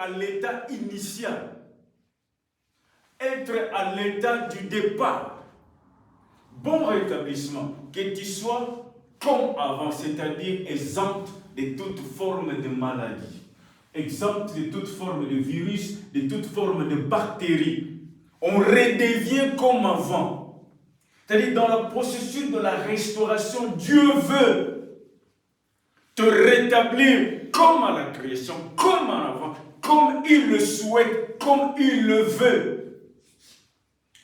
à l'état initial. Être à l'état du départ. Bon rétablissement. Que tu sois comme avant, c'est-à-dire exempt de toute forme de maladie. Exempt de toute forme de virus, de toute forme de bactéries. On redevient comme avant. C'est-à-dire dans le processus de la restauration, Dieu veut te rétablir comme à la création, comme en avant, comme il le souhaite, comme il le veut.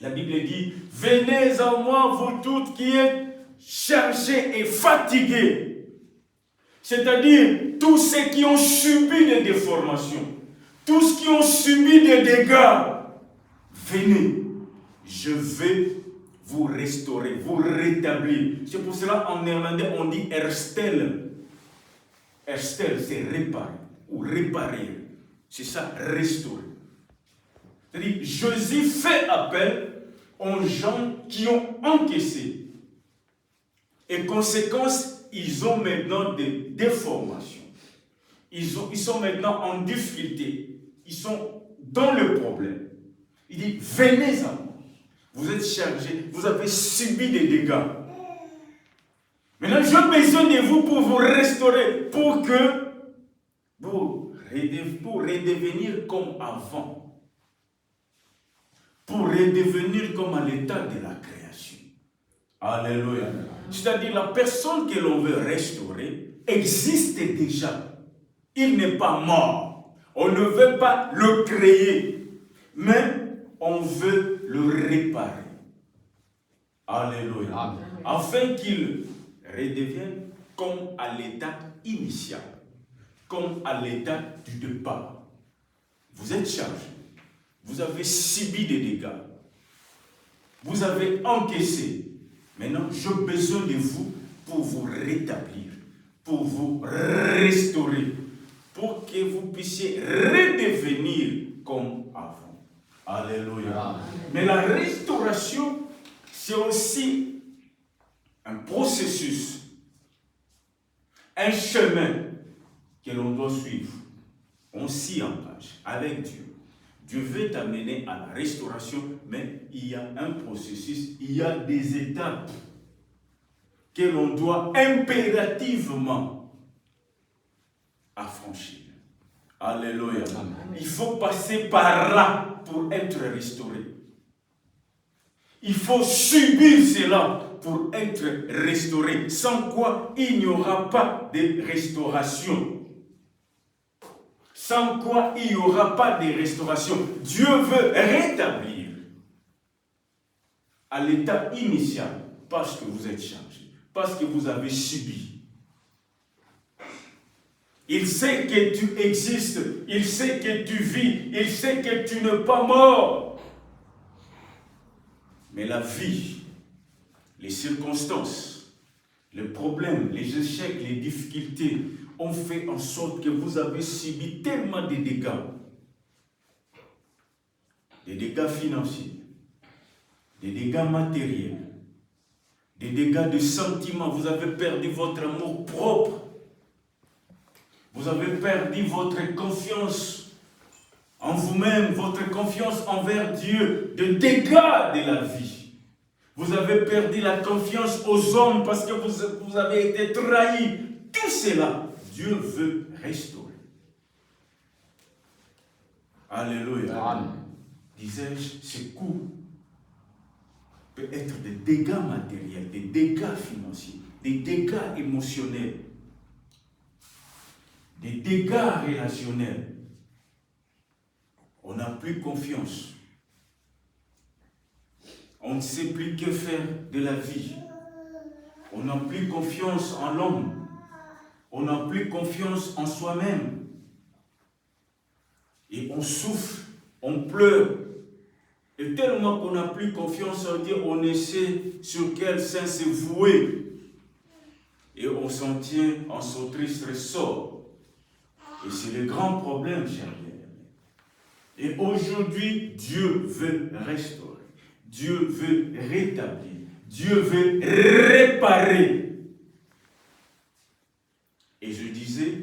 La Bible dit, venez à moi, vous toutes qui êtes chargés et fatigués. C'est-à-dire tous ceux qui ont subi des déformations, tous ceux qui ont subi des dégâts, venez, je vais vous restaurer, vous rétablir. C'est pour cela en néerlandais on dit herstel. Herstel, c'est réparer ou réparer. C'est ça, restaurer. C'est-à-dire, Jésus fait appel aux gens qui ont encaissé. Et conséquence, ils ont maintenant des déformations. Ils sont maintenant en difficulté. Ils sont dans le problème. Il dit, venez à moi. Vous êtes chargés, vous avez subi des dégâts. Maintenant, j'ai besoin de vous pour vous restaurer, pour redevenir comme avant. Pour redevenir comme à l'état de la création. Alléluia. C'est-à-dire, la personne que l'on veut restaurer existe déjà. Il n'est pas mort. On ne veut pas le créer, mais on veut le réparer. Alléluia. Amen. Afin qu'il redevienne comme à l'état initial, comme à l'état du départ. Vous êtes chargé. Vous avez subi des dégâts. Vous avez encaissé. Maintenant, j'ai besoin de vous pour vous rétablir, pour vous restaurer, pour que vous puissiez redevenir comme avant. Alléluia. Amen. Mais la restauration, c'est aussi un processus, un chemin que l'on doit suivre. On s'y engage avec Dieu. Dieu veut t'amener à la restauration, mais il y a un processus, il y a des étapes que l'on doit impérativement affranchir. Alléluia. Amen. Il faut passer par là pour être restauré. Il faut subir cela pour être restauré, sans quoi il n'y aura pas de restauration. Sans quoi il n'y aura pas de restauration. Dieu veut rétablir à l'état initial, parce que vous êtes chargé, parce que vous avez subi. Il sait que tu existes, il sait que tu vis, il sait que tu n'es pas mort. Mais la vie, les circonstances, les problèmes, les échecs, les difficultés ont fait en sorte que vous avez subi tellement de dégâts. Des dégâts financiers, des dégâts matériels, des dégâts de sentiments. Vous avez perdu votre amour propre. Vous avez perdu votre confiance en vous-même, votre confiance envers Dieu, des dégâts de la vie. Vous avez perdu la confiance aux hommes parce que vous avez été trahis. Tout cela, Dieu veut restaurer. Alléluia. Amen. Disais-je, ces coups peuvent être des dégâts matériels, des dégâts financiers, des dégâts émotionnels, des dégâts relationnels. On n'a plus confiance. On ne sait plus que faire de la vie. On n'a plus confiance en l'homme. On n'a plus confiance en soi-même. Et on souffre, on pleure. Et tellement qu'on n'a plus confiance en Dieu, on essaie sur quel sein se vouer. Et on s'en tient en son triste ressort. Et c'est le grand problème, chers bien-aimés. Et aujourd'hui, Dieu veut restaurer. Dieu veut rétablir. Dieu veut réparer. Et je disais,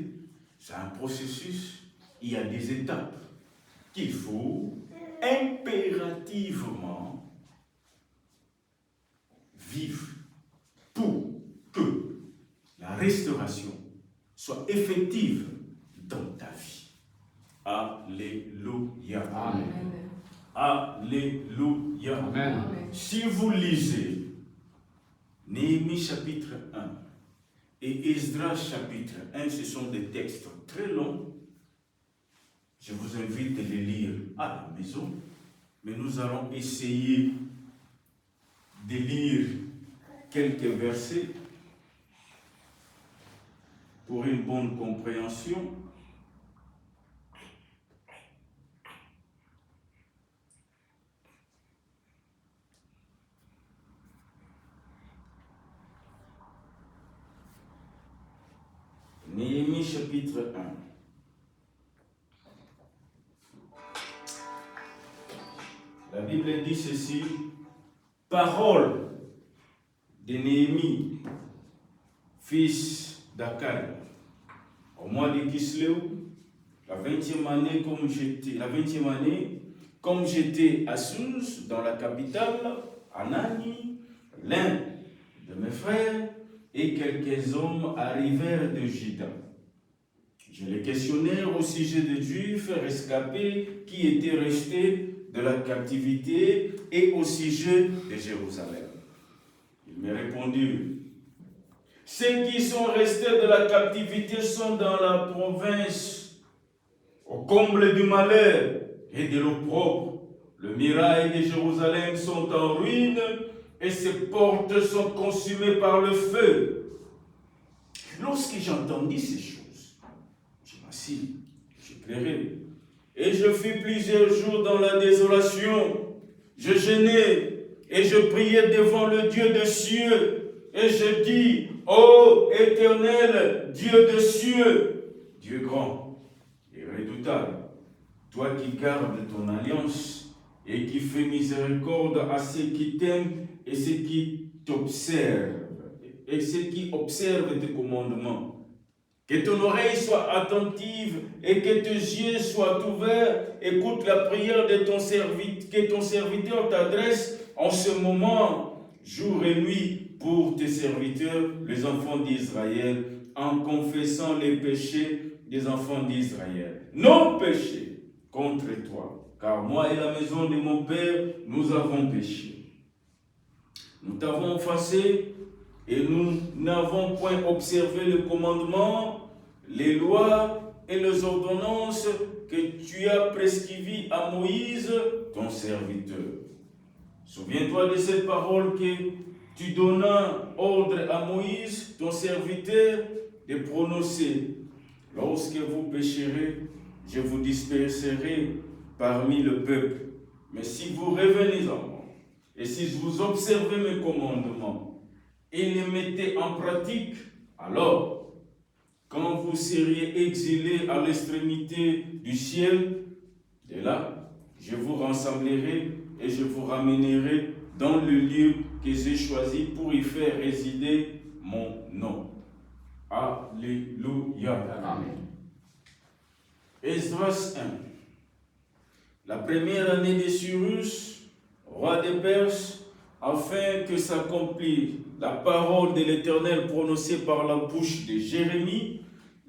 c'est un processus, il y a des étapes. qu'il faut impérativement vivre pour que la restauration soit effective dans ta vie. Alléluia. Amen. Alléluia. Amen. Si vous lisez Néhémie chapitre 1 et Esdras chapitre 1, ce sont des textes très longs. Je vous invite à les lire à la maison, mais nous allons essayer de lire quelques versets pour une bonne compréhension. Néhémie chapitre 1. La Bible dit ceci, parole de Néhémie, fils d'Akai, au mois de Kislew, la 20e année, comme j'étais à Sous, dans la capitale, Anani, l'un de mes frères et quelques hommes arrivèrent de Juda. Je les questionnais au sujet des Juifs rescapés qui étaient restés de la captivité et au sujet de Jérusalem. Ils me répondirent, ceux qui sont restés de la captivité sont dans la province, au comble du malheur et de l'opprobre. Le muraille de Jérusalem sont en ruine et ses portes sont consumées par le feu. Lorsque j'entendis ces choses, je m'assis, je pleurais. Et je fus plusieurs jours dans la désolation. Je jeûnais et je priais devant le Dieu des cieux. Et je dis, ô éternel Dieu des cieux, Dieu grand et redoutable, toi qui gardes ton alliance et qui fais miséricorde à ceux qui t'aiment et ceux qui t'observent, et ceux qui observent tes commandements. Que ton oreille soit attentive et que tes yeux soient ouverts. Écoute la prière de ton serviteur, que ton serviteur t'adresse en ce moment, jour et nuit, pour tes serviteurs, les enfants d'Israël, en confessant les péchés des enfants d'Israël. Nos péchés contre toi, car moi et la maison de mon Père, nous avons péché. Nous t'avons offensé et nous n'avons point observé le commandement, les lois et les ordonnances que tu as prescrites à Moïse, ton serviteur. Souviens-toi de cette parole que tu donnas ordre à Moïse, ton serviteur, de prononcer. Lorsque vous pécherez, je vous disperserai parmi le peuple. Mais si vous revenez à moi, et si vous observez mes commandements, et les mettez en pratique, alors, quand vous seriez exilés à l'extrémité du ciel, de là, je vous rassemblerai et je vous ramènerai dans le lieu que j'ai choisi pour y faire résider mon nom. Alléluia. Amen. Esdras 1. La première année de Cyrus, roi des Perses, afin que s'accomplisse la parole de l'Éternel prononcée par la bouche de Jérémie,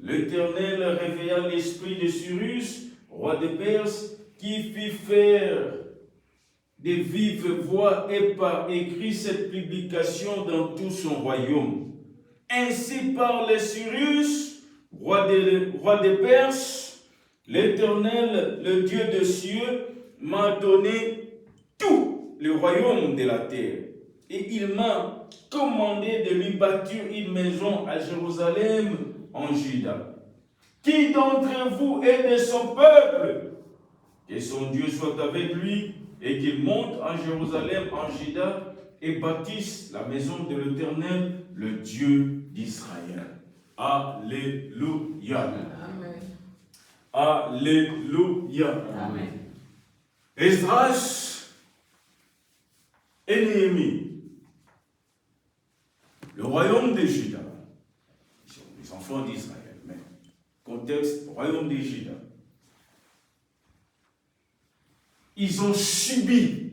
l'Éternel réveilla l'esprit de Cyrus, roi des Perses, qui fit faire de vive voix et par écrit cette publication dans tout son royaume. Ainsi parle Cyrus, roi des Perses, l'Éternel, le Dieu des cieux, m'a donné tout le royaume de la terre. Et il m'a commandé de lui bâtir une maison à Jérusalem, en Juda. Qui d'entre vous est de son peuple? Que son Dieu soit avec lui et qu'il monte en Jérusalem, en Juda, et bâtisse la maison de l'Éternel, le Dieu d'Israël. Alléluia. Amen. Alléluia. Amen. Esdras et Néhémie, le royaume de Juda, les enfants d'Israël, mais contexte, royaume de Juda. ils ont subi,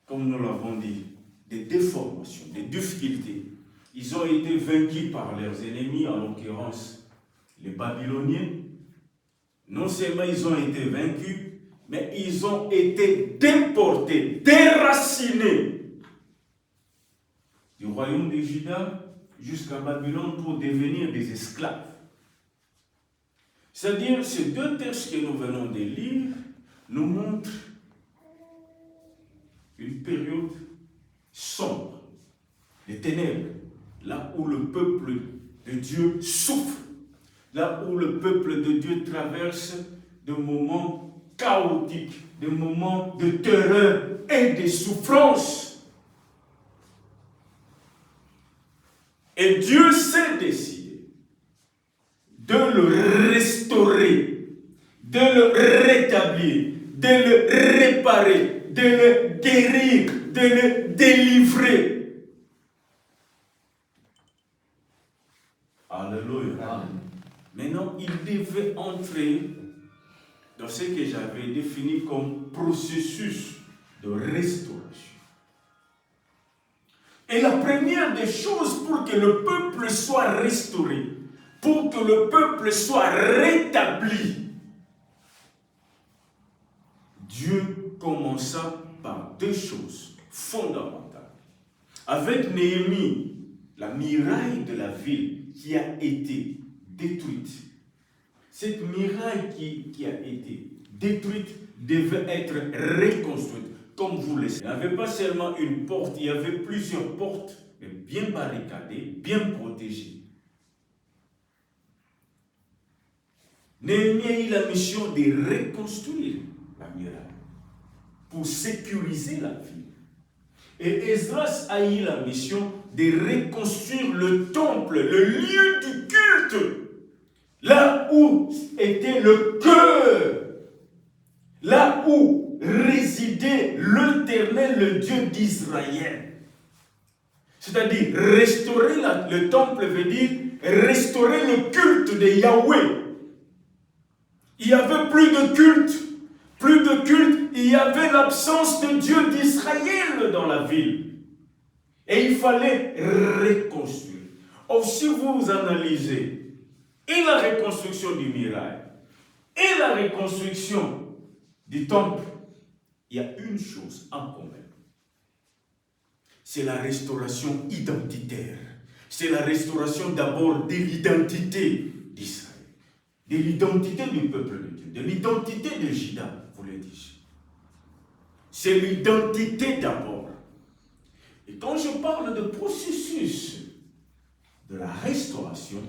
comme nous l'avons dit, des déformations, des difficultés. Ils ont été vaincus par leurs ennemis, en l'occurrence les Babyloniens. Non seulement ils ont été vaincus, mais ils ont été déportés, déracinés du royaume de Juda jusqu'à Babylone pour devenir des esclaves. C'est-à-dire, ces deux textes que nous venons de lire nous montrent une période sombre, des ténèbres, là où le peuple de Dieu souffre, là où le peuple de Dieu traverse des moments chaotiques, des moments de terreur et de souffrance. Et Dieu s'est décidé de le restaurer, de le rétablir, de le réparer, de le guérir, de le délivrer. Alléluia. Amen. Maintenant, il devait entrer dans ce que j'avais défini comme processus de restauration. Et la première des choses pour que le peuple soit restauré, pour que le peuple soit rétabli, Dieu commença par deux choses fondamentales. Avec Néhémie, la muraille de la ville qui a été détruite. Cette muraille qui a été détruite devait être reconstruite. Comme vous le savez, il n'y avait pas seulement une porte, il y avait plusieurs portes, mais bien barricadées, bien protégées. Néhémie a eu la mission de reconstruire la muraille pour sécuriser la ville. Et Esdras a eu la mission de reconstruire le temple, le lieu du culte, là où était le cœur, là où résidait l'Éternel, le Dieu d'Israël. C'est-à-dire, restaurer le temple veut dire restaurer le culte de Yahweh. Il n'y avait plus de culte, il y avait l'absence de Dieu d'Israël dans la ville. Et il fallait reconstruire. Or, si vous analysez et la reconstruction du muraille et la reconstruction du temple, il y a une chose en commun. C'est la restauration identitaire. C'est la restauration d'abord de l'identité d'Israël, de l'identité du peuple de Dieu, de l'identité de Juda, vous le dites. C'est l'identité d'abord. Et quand je parle de processus de la restauration,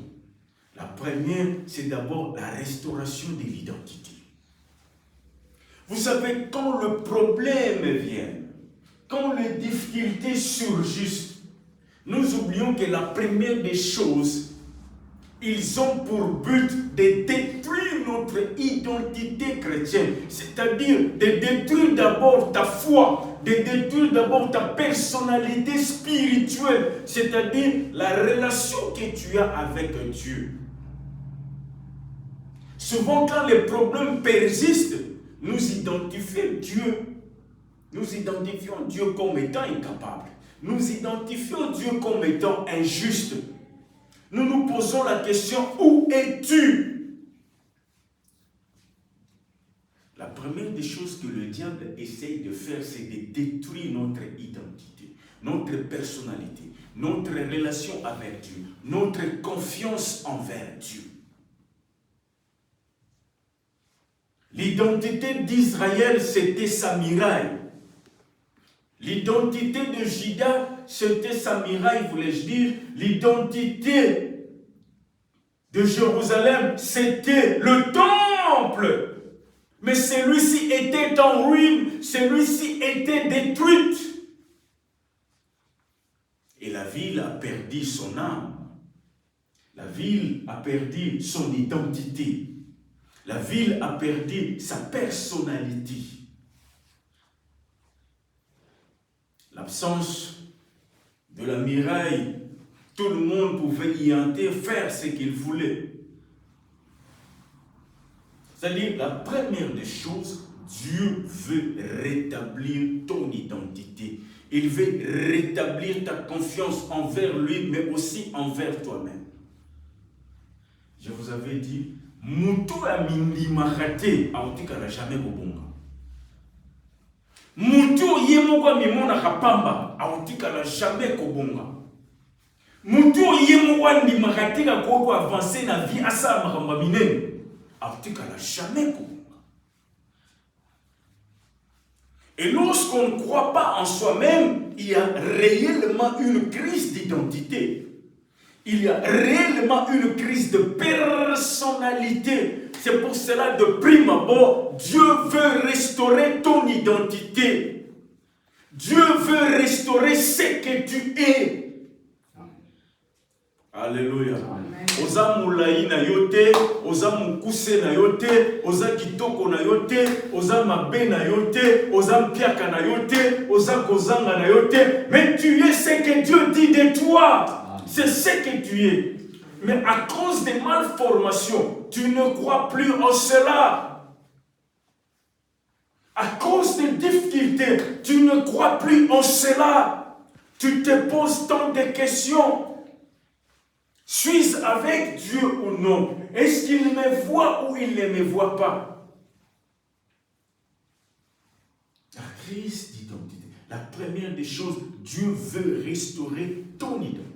la première, c'est d'abord la restauration de l'identité. Vous savez, quand le problème vient, quand les difficultés surgissent, nous oublions que la première des choses, ils ont pour but de détruire notre identité chrétienne, c'est-à-dire de détruire d'abord ta foi, de détruire d'abord ta personnalité spirituelle, c'est-à-dire la relation que tu as avec Dieu. Souvent, quand les problèmes persistent, nous identifions Dieu comme étant incapable. Nous identifions Dieu comme étant injuste. Nous nous posons la question, où es-tu? La première des choses que le diable essaye de faire, c'est de détruire notre identité, notre personnalité, notre relation avec Dieu, notre confiance envers Dieu. L'identité d'Israël, c'était sa muraille. L'identité de Juda, c'était sa muraille, voulais-je dire. L'identité de Jérusalem, c'était le temple. Mais celui-ci était en ruine, celui-ci était détruit. Et la ville a perdu son âme. La ville a perdu son identité. La ville a perdu sa personnalité. L'absence de la muraille, tout le monde pouvait y entrer, faire ce qu'il voulait. C'est-à-dire, la première des choses, Dieu veut rétablir ton identité. Il veut rétablir ta confiance envers lui, mais aussi envers toi-même. Je vous avais dit, Mutu amindi makate, autika na jamais kobonga. Mutu yemoko mimona kapamba, autika na jamais kobonga. Mutu yemoko ndi makate ka ko avancer na vie asa makamba minene, autika na jamais kobonga. Et lorsqu'on ne croit pas en soi-même, il y a réellement une crise d'identité. Il y a réellement une crise de personnalité. C'est pour cela, de prime abord, Dieu veut restaurer ton identité. Dieu veut restaurer ce que tu es. Alléluia. Oza moulaï na yote, oza mukuse na yote, oza kitoko na yote, oza mabe na yote, oza mpiaka na yote, oza kozanga na yote. Mais tu es ce que Dieu dit de toi. C'est ce que tu es. Mais à cause des malformations, tu ne crois plus en cela. À cause des difficultés, tu ne crois plus en cela. Tu te poses tant de questions. Suis-je avec Dieu ou non? Est-ce qu'il me voit ou il ne me voit pas? La crise d'identité. La première des choses, Dieu veut restaurer ton identité.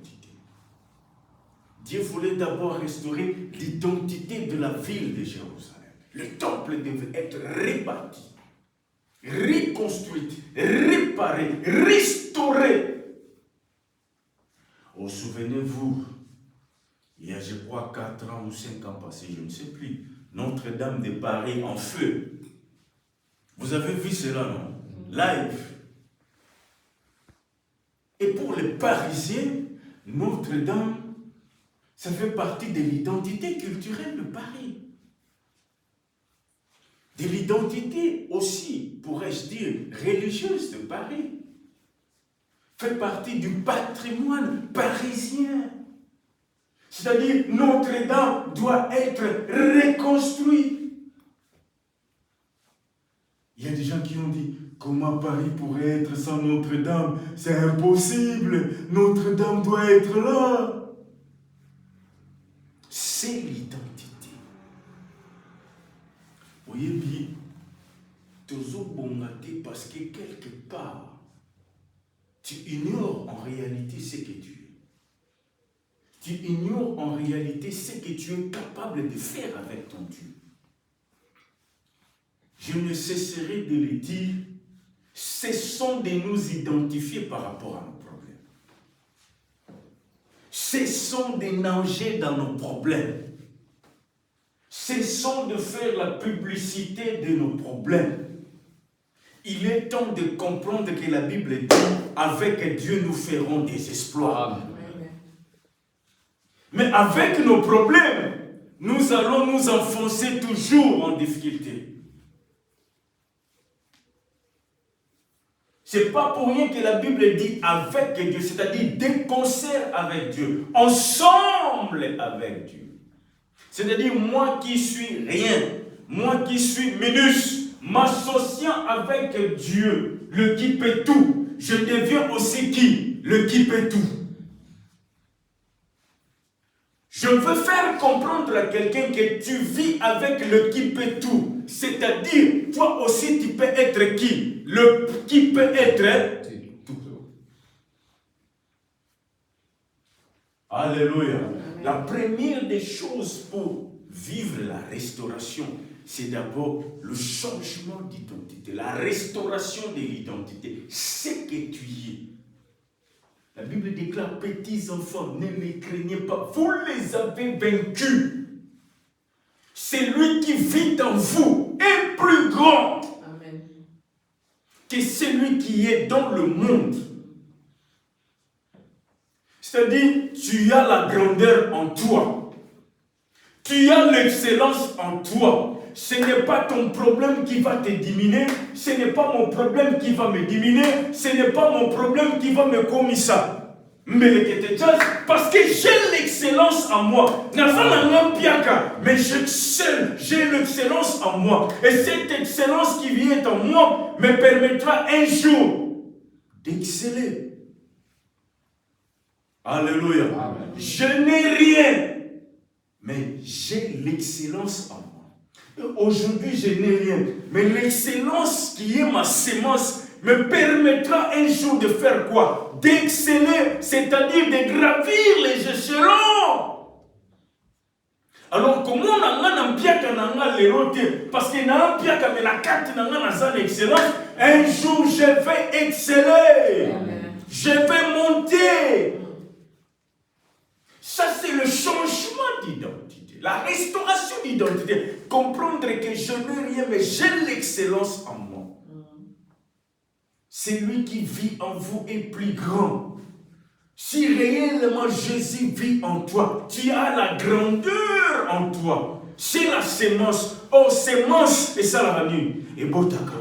Dieu voulait d'abord restaurer l'identité de la ville de Jérusalem. Le temple devait être rebâti, reconstruit, réparé, restauré. Oh, souvenez-vous, il y a, je crois, 4 ans ou 5 ans passés, je ne sais plus, Notre-Dame de Paris en feu. Vous avez vu cela, non? Live. Et pour les Parisiens, Notre-Dame, ça fait partie de l'identité culturelle de Paris. De l'identité aussi, pourrais-je dire, religieuse de Paris. Fait partie du patrimoine parisien. C'est-à-dire, Notre-Dame doit être reconstruite. Il y a des gens qui ont dit, comment Paris pourrait être sans Notre-Dame? C'est impossible. Notre-Dame doit être là. C'est l'identité. Vous voyez bien, toujours bongaté parce que quelque part, tu ignores en réalité ce que tu es. Tu ignores en réalité ce que tu es capable de faire avec ton Dieu. Je ne cesserai de le dire, cessons de nous identifier par rapport à nos problèmes. Cessons de nager dans nos problèmes. Cessons de faire la publicité de nos problèmes. Il est temps de comprendre que la Bible dit, avec Dieu nous ferons des exploits. Amen. Mais avec nos problèmes, nous allons nous enfoncer toujours en difficulté. Ce n'est pas pour rien que la Bible dit avec Dieu, c'est-à-dire de concert avec Dieu, ensemble avec Dieu. C'est-à-dire moi qui suis rien, moi qui suis minus, m'associant avec Dieu, le qui peut tout, je deviens aussi qui? Le qui peut tout. Je veux faire comprendre à quelqu'un que tu vis avec le qui peut tout. C'est-à-dire, toi aussi tu peux être qui? Le qui peut être tout. Alléluia. La première des choses pour vivre la restauration, c'est d'abord le changement d'identité, la restauration de l'identité. Ce que tu es. La Bible déclare, petits enfants, ne les craignez pas, vous les avez vaincus. Celui qui vit en vous est plus grand Amen. Que celui qui est dans le monde. C'est-à-dire, tu as la grandeur en toi. Tu as l'excellence en toi. Ce n'est pas ton problème qui va te diminuer. Ce n'est pas mon problème qui va me diminuer. Ce n'est pas mon problème qui va me commisser ça. Parce que j'ai l'excellence en moi. Mais j'excelle, j'ai l'excellence en moi. Et cette excellence qui vient en moi me permettra un jour d'exceller. Alléluia. Amen. Je n'ai rien, mais j'ai l'excellence en moi. Aujourd'hui, je n'ai rien, mais l'excellence qui est ma sémence me permettra un jour de faire quoi? D'exceller, c'est-à-dire de gravir les échelons. Alors, comment on a un piaka nanga l'éroté? Parce qu'il y a un piaka, mais la carte nanga n'a excellence. Un jour, je vais exceller. Amen. Je vais monter. Ça, c'est le changement d'identité. La restauration d'identité. Comprendre que je n'ai rien, mais j'ai l'excellence en moi. Celui qui vit en vous est plus grand. Si réellement Jésus vit en toi, tu as la grandeur en toi. C'est la sémence. Oh, sémence, et ça la nuit. Et botaka.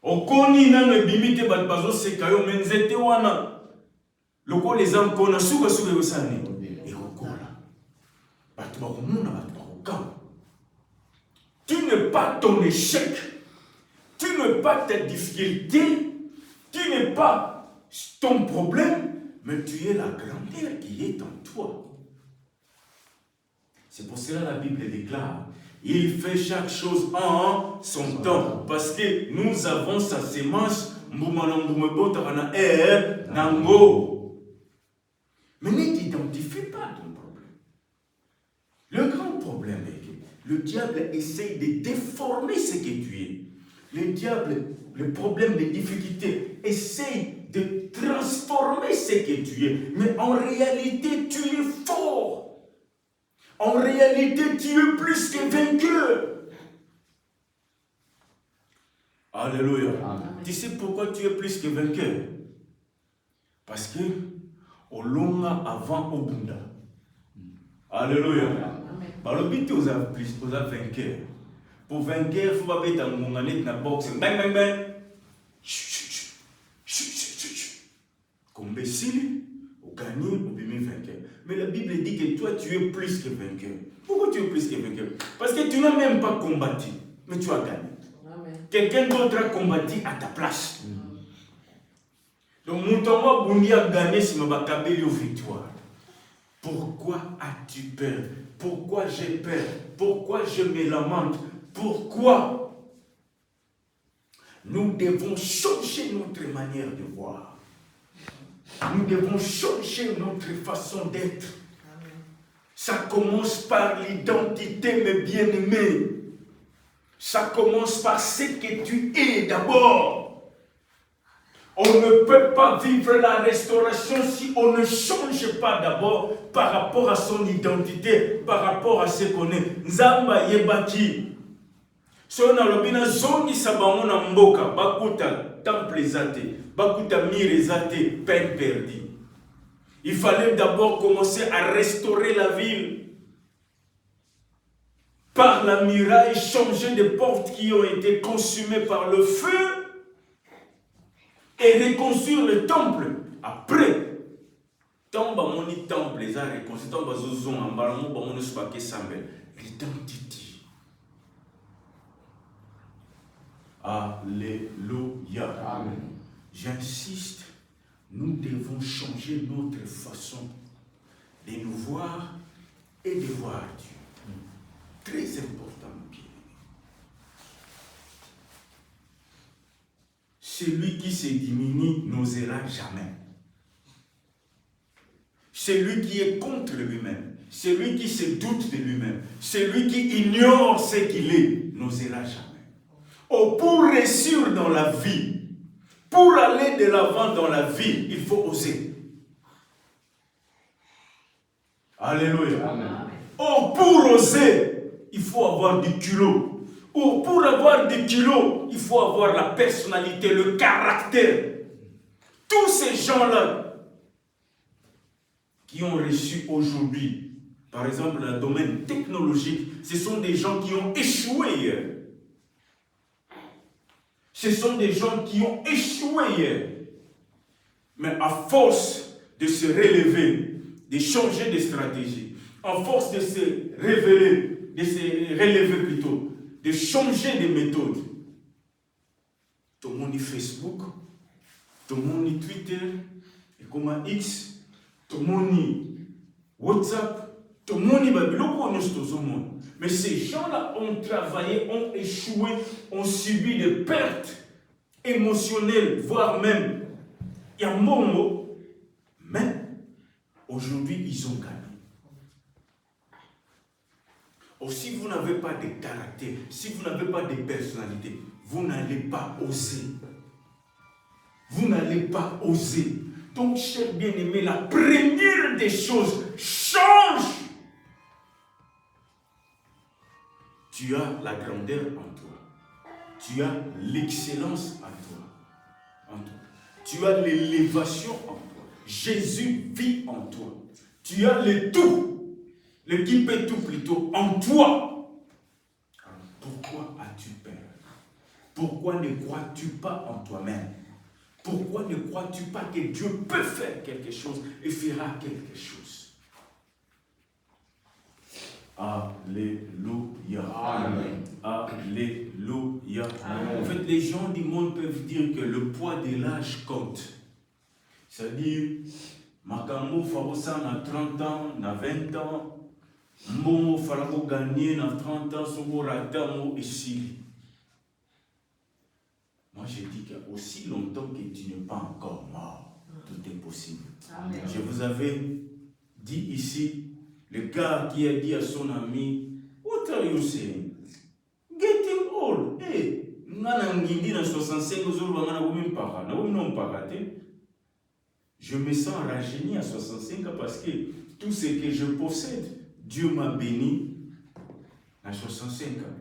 Okoni na bimite batbazo sekayo menzete wana. Loko les ankona suka suka yosani. Et okola. Batbakumuna batbakam. Tu n'es pas ton échec. Tu n'es pas ta difficulté, tu n'es pas ton problème, mais tu es la grandeur qui est en toi. C'est pour cela que la Bible déclare, il fait chaque chose en son temps, parce que nous avons sa sémence, mais ne t'identifie pas ton problème. Le grand problème est que le diable essaye de déformer ce que tu es. Le diable, le problème, les difficultés, essaye de transformer ce que tu es. Mais en réalité, tu es fort. En réalité, tu es plus que vainqueur. Alléluia. Amen. Tu sais pourquoi tu es plus que vainqueur? Parce que, au long avant au Bunda. Alléluia. Par le but, vous avez plus, vous avez vainqueur. Pour vainqueur, il faut pas mettre un manette dans la boxe. Bang, bang, bang. Comme imbécile, au gagner, au bien vainqueur. Mais la Bible dit que toi, tu es plus que vainqueur. Pourquoi tu es plus que vainqueur? Parce que tu n'as même pas combattu, mais tu as gagné. Quelqu'un d'autre a combattu à ta place. Donc, Moutonga Boundi a gagné si ma bakabeli aux victoires. Pourquoi as-tu peur? Pourquoi j'ai peur? Pourquoi je me lamente? Pourquoi? Nous devons changer notre manière de voir. Nous devons changer notre façon d'être. Ça commence par l'identité, mes bien-aimés. Ça commence par ce que tu es d'abord. On ne peut pas vivre la restauration si on ne change pas d'abord par rapport à son identité, par rapport à ce qu'on est. Nzamba yebaki. Si on a le bina zongi sabango na mboka, bakuta temple zate, bakuta mire zate, peine perdue. Il fallait d'abord commencer à restaurer la ville. Par la muraille, changer des portes qui ont été consumées par le feu et reconstruire le temple. Après, tant que mon temple les a reconstruits, tant que zozon en balamou, mon spake sambel, l'identité. Alléluia. Amen. J'insiste, nous devons changer notre façon de nous voir et de voir Dieu. Très important, bien. Celui qui se diminue n'osera jamais. Celui qui est contre lui-même, celui qui se doute de lui-même, celui qui ignore ce qu'il est, n'osera jamais. Oh, pour réussir dans la vie, pour aller de l'avant dans la vie, il faut oser. Alléluia. Amen. Oh, pour oser, il faut avoir du culot. Oh, pour avoir du culot, il faut avoir la personnalité, le caractère. Tous ces gens-là qui ont reçu aujourd'hui, par exemple, dans le domaine technologique, ce sont des gens qui ont échoué hier. Ce sont des gens qui ont échoué hier. Mais à force de se relever, de changer de stratégie, à force de se relever plutôt, de changer de méthode, tout le monde Facebook, tout le monde Twitter, et comme X, tout le monde WhatsApp, tout le monde. Mais ces gens-là ont travaillé, ont échoué, ont subi des pertes émotionnelles, voire même, il y a un mot, mais aujourd'hui, ils ont gagné. Or, si vous n'avez pas de caractère, si vous n'avez pas de personnalité, vous n'allez pas oser. Vous n'allez pas oser. Donc, cher bien-aimé, la première des choses, change. Tu as la grandeur en toi. Tu as l'excellence en toi. Tu as l'élévation en toi. Jésus vit en toi. Tu as le tout, le qui peut tout plutôt, en toi. Alors, pourquoi as-tu peur? Pourquoi ne crois-tu pas en toi-même? Pourquoi ne crois-tu pas que Dieu peut faire quelque chose et fera quelque chose? Alléluia. Amen. Alléluia. Amen. En fait, les gens du monde peuvent dire que le poids de l'âge compte. C'est-à-dire, Makambo Farosa na 30 ans, na 20 ans, Mbo Farabo gagné na 30 ans, Sobo Ratamo ici. Moi, je dis qu'aussi longtemps que tu n'es pas encore mort, tout est possible. Amen. Je vous avais dit ici, le gars qui a dit à son ami, what are you saying? Getting old. Hey, nanangindi na 65 ans, je me sens rajeuni à 65 ans parce que tout ce que je possède, Dieu m'a béni à 65 ans.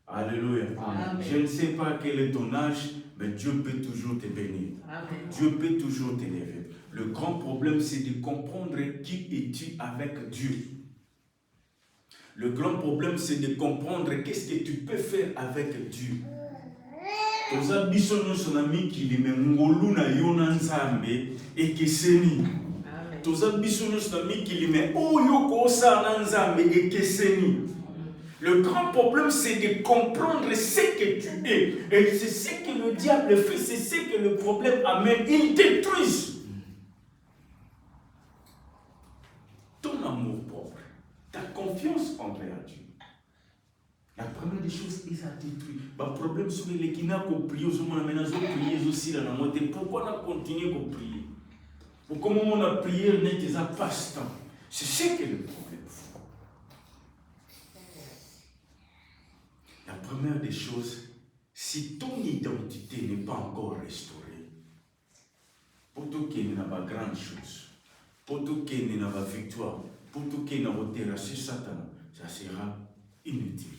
Alléluia. Amen. Je ne sais pas quel est ton âge, mais Dieu peut toujours te bénir. Amen. Dieu peut toujours t'élever. Le grand problème, c'est de comprendre qui es-tu avec Dieu. Le grand problème, c'est de comprendre qu'est-ce que tu peux faire avec Dieu. Toza biso son ami qui lui met ngolu na yona nzambe et que seni. Toza biso son ami qui lui met oyoko sa na nzambe et que seni. Le grand problème, c'est de comprendre ce que tu es. Et c'est ce que le diable fait, c'est ce que le problème amène. Il détruit ton amour propre, ta confiance envers Dieu. La première des choses, il a détruit. Le problème, c'est que les qui n'ont pas prié, prié aussi dans la moitié. Pourquoi on a continué à prier? Pourquoi on a prié n'est pas passe-temps? C'est ce que le problème. La première des choses, si ton identité n'est pas encore restaurée, pour tout qu'il n'y a pas grande chose, pour tout qu'il n'y a pas victoire, pour tout qu'il n'y a pas terrassé Satan, ça sera inutile.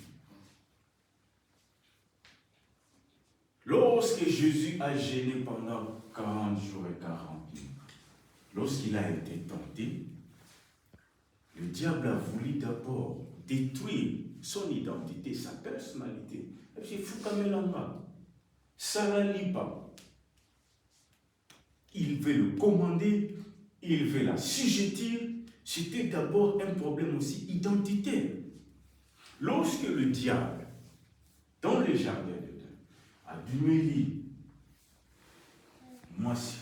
Lorsque Jésus a gêné pendant 40 jours et 40 nuits, lorsqu'il a été tenté, le diable a voulu d'abord détruire son identité, sa personnalité. C'est Foukamelanga. Ça ne lit pas. Il veut le commander, il veut la sujettir. C'était d'abord un problème aussi identitaire. Lorsque le diable, dans le jardin d'Éden, a dû me dire, moi aussi,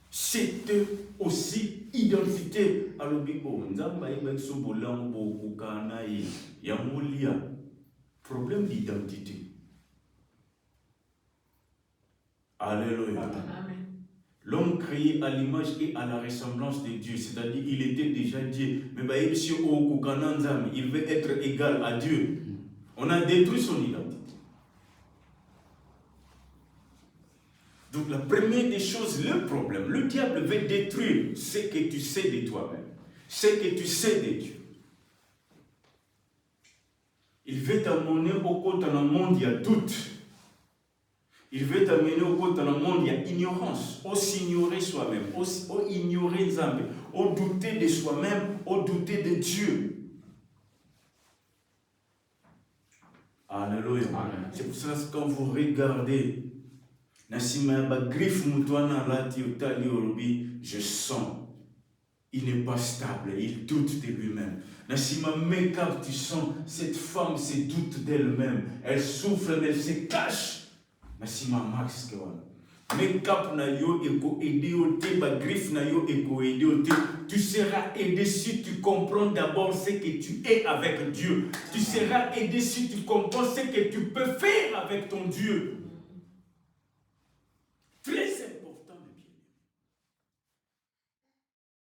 c'était aussi identité à l'obibo. Problème d'identité. Alléluia. Amen. L'homme créé à l'image et à la ressemblance de Dieu, c'est-à-dire il était déjà Dieu. Mais il veut être égal à Dieu. On a détruit son identité. Donc la première des choses, le problème, le diable veut détruire ce que tu sais de toi-même, ce que tu sais de Dieu. Il veut t'amener au côté dans le monde, il y a doute. Il veut t'amener au côté dans le monde, il y a ignorance. On s'ignorer soi-même, on ignorer les âmes, on douter de soi-même, on douter de Dieu. Alléluia. C'est pour ça que quand vous regardez Nasima ba griffe mutwana lati otali olobi, je sens. Il n'est pas stable, il doute de lui-même. Nasima make-up, tu sens, cette femme se doute d'elle-même. Elle souffre, elle se cache. Nasima Max Kewan. Make-up na yo eko aidé au thé, ba griffe na yo eko aidé au thé. Tu seras aidé si tu comprends d'abord ce que tu es avec Dieu. Tu seras aidé si tu comprends ce que tu peux faire avec ton Dieu.